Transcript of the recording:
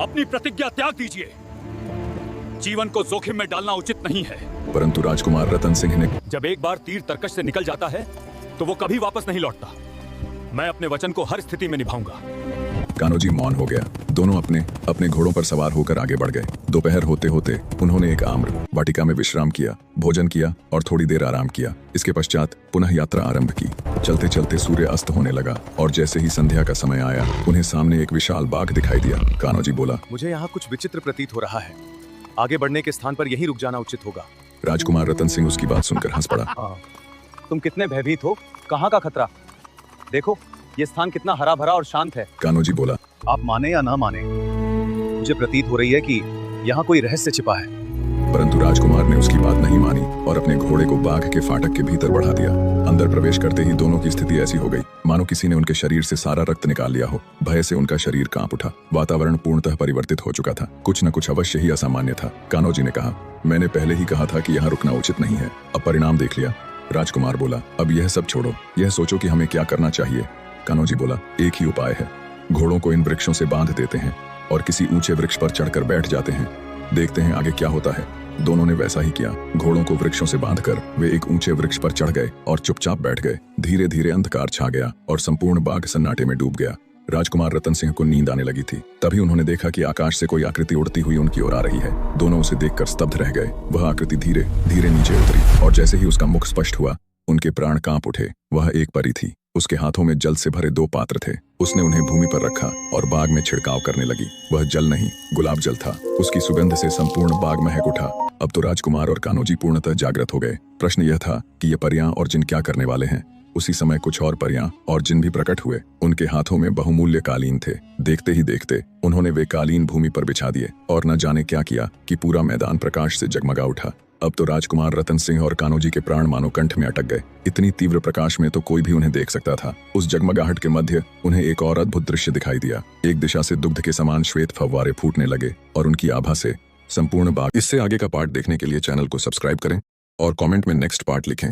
अपनी प्रतिज्ञा त्याग दीजिए। जीवन को जोखिम में डालना उचित नहीं है। परंतु राजकुमार रतन सिंह ने जब एक बार तीर तरकश से निकल जाता है तो वो कभी वापस नहीं लौटता। मैं अपने वचन को हर स्थिति में निभाऊंगा। कान्होजी मौन हो गया। दोनों अपने अपने घोड़ों पर सवार होकर आगे बढ़ गए। दोपहर होते होते उन्होंने एक आम्र वाटिका में विश्राम किया, भोजन किया और थोड़ी देर आराम किया। इसके पश्चात पुनः यात्रा आरंभ की। चलते चलते सूर्य अस्त होने लगा और जैसे ही संध्या का समय आया उन्हें सामने एक विशाल बाग दिखाई दिया। कान्होजी बोला, मुझे यहाँ कुछ विचित्र प्रतीत हो रहा है। आगे बढ़ने के स्थान पर यहीं रुक जाना उचित होगा। राजकुमार रतन सिंह उसकी बात सुनकर हंस पड़ा। तुम कितने भयभीत हो, कहाँ का खतरा? देखो ये स्थान कितना हरा भरा और शांत है। कान्होजी बोला, आप माने या ना माने, मुझे प्रतीत हो रही है कि यहाँ कोई रहस्य छिपा है। परंतु राजकुमार ने उसकी बात नहीं मानी और अपने घोड़े को बाग के फाटक के भीतर बढ़ा दिया। अंदर प्रवेश करते ही दोनों की स्थिति ऐसी हो गई मानो किसी ने उनके शरीर से सारा रक्त निकाल लिया हो। भय से उनका शरीर कांप उठा। वातावरण पूर्णतः परिवर्तित हो चुका था। कुछ न कुछ अवश्य ही असामान्य था। कान्होजी ने कहा, मैंने पहले ही कहा था कि यहाँ रुकना उचित नहीं है। अब परिणाम देख लिया। राजकुमार बोला, अब यह सब छोड़ो, यह सोचो कि हमें क्या करना चाहिए। कान्होजी बोला, एक ही उपाय है। घोड़ों को इन वृक्षों से बांध देते हैं और किसी ऊंचे वृक्ष पर चढ़कर बैठ जाते हैं। देखते हैं आगे क्या होता है। दोनों ने वैसा ही किया। घोड़ों को वृक्षों से बांधकर वे एक ऊंचे वृक्ष पर चढ़ गए और चुपचाप बैठ गए। धीरे धीरे अंधकार छा गया और संपूर्ण बाग सन्नाटे में डूब गया। राजकुमार रतन सिंह को नींद आने लगी थी। तभी उन्होंने देखा कि आकाश से कोई आकृति उड़ती हुई उनकी ओर आ रही है। दोनों उसे देखकर स्तब्ध रह गए। वह आकृति धीरे धीरे नीचे उतरी और जैसे ही उसका मुख स्पष्ट हुआ उनके प्राण कांप उठे। वह एक परी थी। उसके हाथों में जल से भरे 2 पात्र थे। उसने उन्हें भूमि पर रखा और बाग में छिड़काव करने लगी। वह जल नहीं, गुलाब जल था। उसकी सुगंध से संपूर्ण बाग महक उठा। अब तो राजकुमार और कान्होजी पूर्णतः जागृत हो गए। प्रश्न यह था कि ये परियां और जिन क्या करने वाले हैं। उसी समय कुछ और परियां और जिन भी प्रकट हुए। उनके हाथों में बहुमूल्य कालीन थे। देखते ही देखते उन्होंने वे कालीन भूमि पर बिछा दिए और न जाने क्या किया कि पूरा मैदान प्रकाश से जगमगा उठा। अब तो राजकुमार रतन सिंह और कान्होजी के प्राण मानो कंठ में अटक गए। इतनी तीव्र प्रकाश में तो कोई भी उन्हें देख सकता था। उस जगमगाहट के मध्य उन्हें एक और अद्भुत दृश्य दिखाई दिया। एक दिशा से दुग्ध के समान श्वेत फव्वारे फूटने लगे और उनकी आभा से संपूर्ण बाग। इससे आगे का पार्ट देखने के लिए चैनल को सब्सक्राइब करें और कमेंट में नेक्स्ट पार्ट लिखें।